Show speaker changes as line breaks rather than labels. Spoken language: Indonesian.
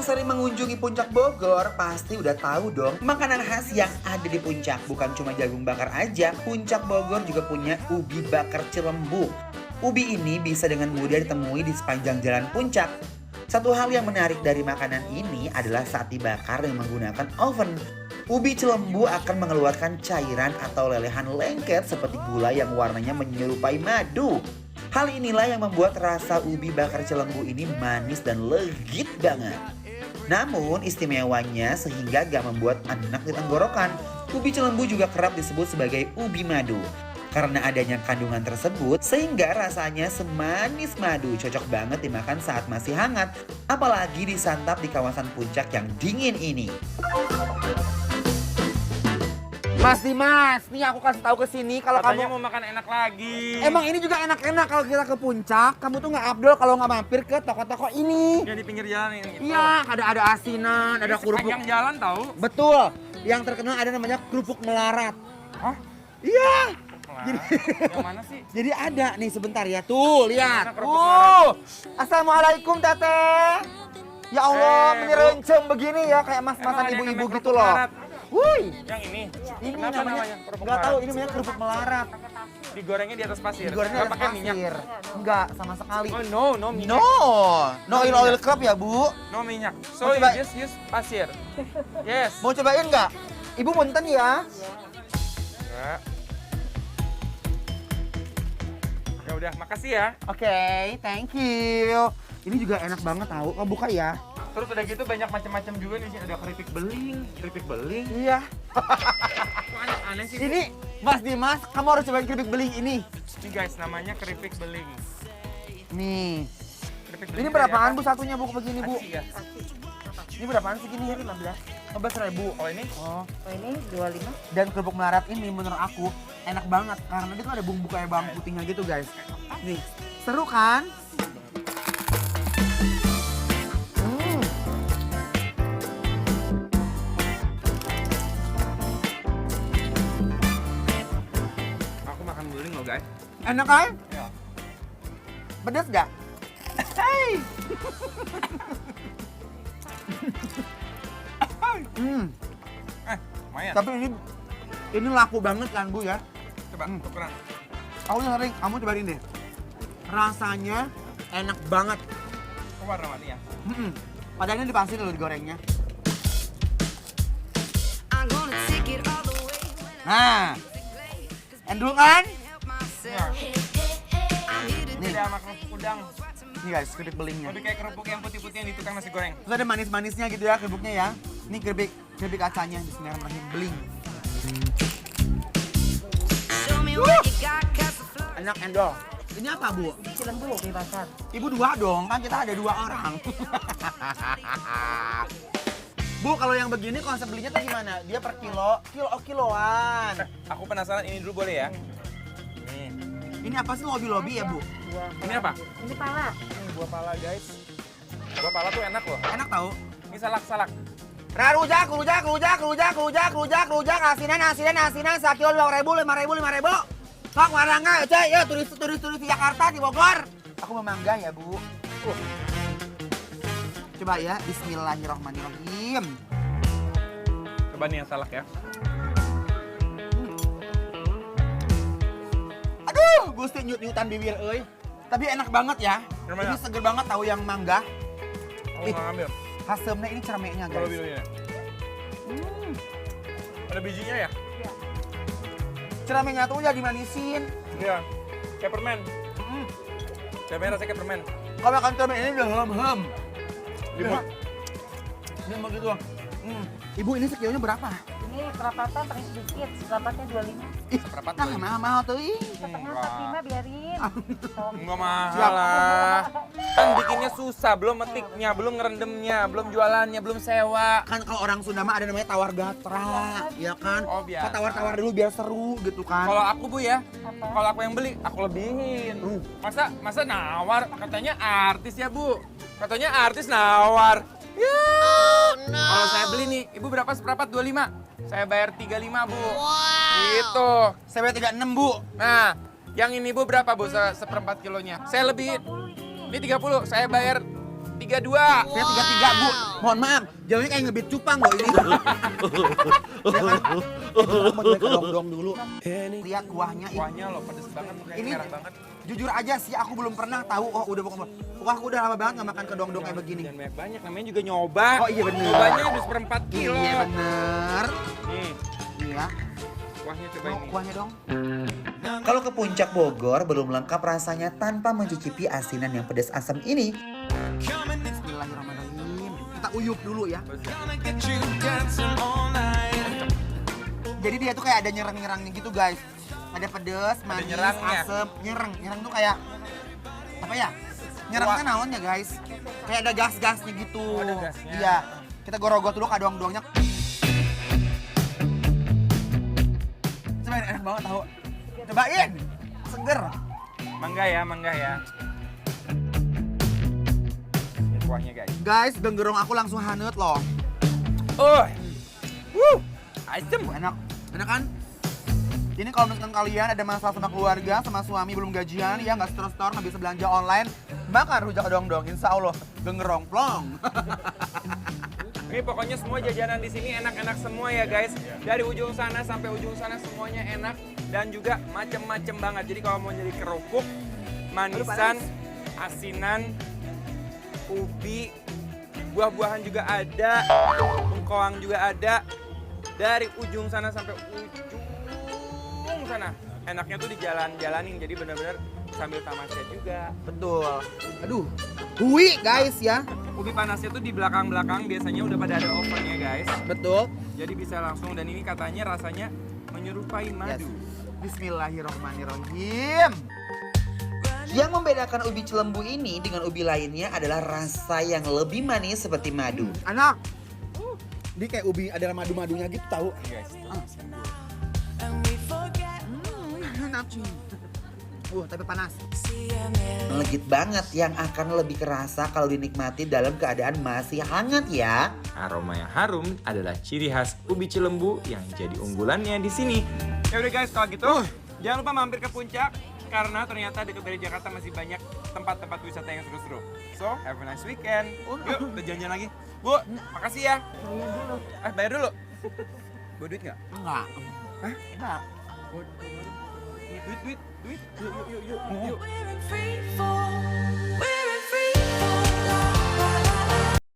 sering mengunjungi Puncak Bogor pasti udah tahu dong makanan khas yang ada di Puncak. Bukan cuma jagung bakar aja, Puncak Bogor juga punya ubi bakar Cilembu. Ubi ini bisa dengan mudah ditemui di sepanjang jalan Puncak. Satu hal yang menarik dari makanan ini adalah saat dibakar dengan menggunakan oven. Ubi Cilembu akan mengeluarkan cairan atau lelehan lengket seperti gula yang warnanya menyerupai madu. Hal inilah yang membuat rasa ubi bakar Cilembu ini manis dan legit banget. Namun istimewanya sehingga gak membuat enak di tenggorokan. Ubi Cilembu juga kerap disebut sebagai ubi madu. Karena adanya kandungan tersebut sehingga rasanya semanis madu, cocok banget dimakan saat masih hangat. Apalagi disantap di kawasan Puncak yang dingin ini.
Mas Dimas, nih aku kasih tahu ke sini kalau
Katanya
kamu
mau makan enak lagi.
emang ini juga enak-enak kalau kita ke Puncak. Kamu tuh nggak afdol kalau nggak mampir ke toko-toko ini.
Yang di pinggir jalan ini.
Iya, ada asinan, ada kerupuk.
Sepanjang jalan tahu.
Betul. Yang terkenal ada namanya kerupuk melarat.
Hah?
Iya.
Wah,
Jadi-
yang mana sih?
Jadi ada nih sebentar ya. Tuh, lihat.
Mana kerupuk
Assalamualaikum, Teteh. Ya Allah, ini renceng begini ya kayak
Emang
mas-masan
ada yang
ibu-ibu
namanya
gitu
kerupuk
loh.
melarat?
Wuih.
Yang ini.
Ini
Kenapa namanya kerupuk
nggak tahu,
melarat?
ini namanya kerupuk melarat.
Digorengnya di atas pasir.
Digorengnya
Nggak
ada
pakai minyak.
pasir. Enggak, sama sekali.
Oh no minyak.
No oil crab ya Bu.
No minyak. So
Mau
you
coba?
just use pasir. Yes.
Mau cobain nggak? Ibu punten ya.
Enggak. Ya udah, makasih ya.
Oke, thank you. Ini juga enak banget tahu. Kau buka ya.
Terus udah gitu banyak macam-macam juga nih sih, ada keripik beling.
Iya.
Kok aneh-aneh sih?
Ini Mas Dimas, kamu harus cobain keripik beling ini.
Ini guys, namanya keripik beling.
Nih.
Keripik beling
Ini
dari
berapaan
apa?
Bu satunya Bu begini Bu?
Aci ya?
Ini berapaan sih gini? 15.000.
Oh ini?
Oh.
ini 25.
Dan kerupuk melarat ini menurut aku enak banget karena dia tuh ada bumbu kayak bawang putihnya gitu guys. Nih, seru kan?
Aku makan beling loh guys.
Enak kan?
Ya.
Pedas nggak? Hey. Hmm,
Lumayan.
tapi ini laku banget kan Bu ya?
Coba, tukeran.
Aku sering, kamu cobain deh. Rasanya enak banget.
Kok warna-warni ya?
Padahal ini di pasir loh digorengnya. Nah, endul kan?
Ya.
Nih,
Beda sama kerupuk udang.
nih guys, keripik belingnya.
Lebih kayak kerupuk yang putih-putih yang di tukang nasi goreng.
Terus ada manis-manisnya gitu ya keripiknya ya. Ini keripik kacanya bismillahirrahmanirrahim beling. Enak endol. Ini apa Bu?
Cilembu di pasar.
Ibu dua dong, kan kita ada 2 orang. Bu, kalau yang begini konsep belinya tuh gimana? Dia per kiloan.
Aku penasaran ini dulu boleh ya? Nih.
Ini apa sih lobby-lobby ya Bu?
Buah.
Ini apa?
Ini pala.
Ini buah pala guys. Buah pala tuh enak loh.
Enak tahu?
Ini salak-salak.
Rujak, asinan, sakilo 5.000. Sok waranga, coy, ya turis di Jakarta, di Bogor. Aku memangga ya, Bu. Coba ya, bismillahirrahmanirrahim.
Coba nih yang salak ya.
Aduh, gusti nyut-nyutan bibir, euy. Tapi enak banget ya.
Yang mana?
Ini seger banget tahu yang mangga.
Aku
Ih.
nggak ngambil.
Hasemnya ini cermeknya,
Kalau
guys.
birunya. Ada bijinya ya?
Cermeknya tuh ya dimanisin.
Iya. Kayak permen. Cermeknya rasanya kayak permen.
Kalau makan cermek ini udah hem-hem.
Limut.
Ini begitu. Ibu ini sekilonya berapa?
Ini perapatan paling sedikit. Seperempatnya 25.
Seperempat
Nah,
tuh.
mahal tuh.
Setengah
Enggak.
45 biarin. Sok.
Enggak mahal
Siap.
lah. Kan bikinnya susah, belum metiknya, belum ngerendemnya, belum jualannya, belum sewa.
Kan kalau orang Sunda mah ada namanya tawar gatra, ya kan?
Oh, biasa.
Kita tawar-tawar dulu biar seru gitu kan.
Kalau aku Bu ya,
Apa?
kalau aku yang beli, aku lebihin. Masa nawar? Katanya artis ya Bu. Katanya artis nawar. Ya. Kalau saya beli nih, Ibu berapa seperempat? 25. Saya bayar 35 Bu. Gitu.
saya bayar 36, Bu.
Nah, yang ini Bu berapa Bu seperempat kilonya? Saya lebihin. Ini 30, saya bayar 32.
Saya 33, Bu. Mohon maaf, jalannya kayak ngebit cupang loh ini. Mau ke dong dulu. Lihat kuahnya.
Kuahnya loh pedes banget, kayak
Ini
merah banget.
jujur aja sih aku belum pernah tahu. Oh udah pokoknya aku udah lama banget nggak makan kedong-dong kayak begini.
Dan banyak-banyak, namanya juga nyoba.
Oh iya bener.
Nyobanya udah seperempat kilo.
Iya bener.
Nih,
Iya.
kuahnya coba
Mau
ini.
kuahnya dong.
Kalau ke puncak Bogor belum lengkap rasanya tanpa mencicipi asinan yang pedas asam ini.
Bismillahirrahmanirrahim. Kita uyup dulu ya. Jadi dia tuh kayak ada nyerang-nyerangnya gitu guys. Ada pedes, manis,
nyerangnya.
asem, nyerang. Nyerang tuh kayak apa ya? Nyerangnya naon ya guys? Kayak ada gas-gasnya gitu.
Oh, ada gasnya.
Iya. Kita gorogot dulu kadong-dongnya. Cobain, enak banget tahu. Cobain. Seger.
Mangga ya, mangga ya. Ini kuahnya guys.
Guys, genggerong aku langsung hanut loh.
Asem.
Enak. Enak kan? Ini kalau misalkan kalian ada masalah sama keluarga, sama suami belum gajian, ya nggak store-store, nggak bisa belanja online, makan rujak dong-dong, insya Allah gengerong plong.
Ini pokoknya semua jajanan di sini enak-enak semua ya guys. Dari ujung sana sampai ujung sana semuanya enak dan juga macem-macem banget. Jadi kalau mau jadi kerupuk, manisan, asinan, ubi, buah-buahan juga ada, bengkoang juga ada. Dari ujung sana sampai ujung sana. Enaknya tuh di jalan-jalanin, jadi bener-bener sambil tamasya juga.
Betul. Aduh, hui guys ya.
Ubi panasnya tuh di belakang-belakang biasanya udah pada ada ovennya guys.
Betul.
Jadi bisa langsung, dan ini katanya rasanya menyerupai madu.
Bismillahirrahmanirrahim.
Yang membedakan ubi Cilembu ini dengan ubi lainnya adalah rasa yang lebih manis seperti madu.
Enak. Dia kayak ubi ada madu-madunya gitu tahu.
Guys.
Enak. Tapi panas.
Legit banget yang akan lebih kerasa kalau dinikmati dalam keadaan masih hangat ya.
Aroma yang harum adalah ciri khas ubi Cilembu yang jadi unggulannya di sini. Ya udah guys, kalau gitu jangan lupa mampir ke puncak karena ternyata dekat dari Jakarta masih banyak tempat-tempat wisata yang seru-seru. So, have a nice weekend. Yuk, kita jalan-jalan lagi. Bu, makasih ya. Bayar dulu. Bawa duit nggak?
Enggak.
Hah?
Enggak.
Duit. Yuk.
We're in free fall.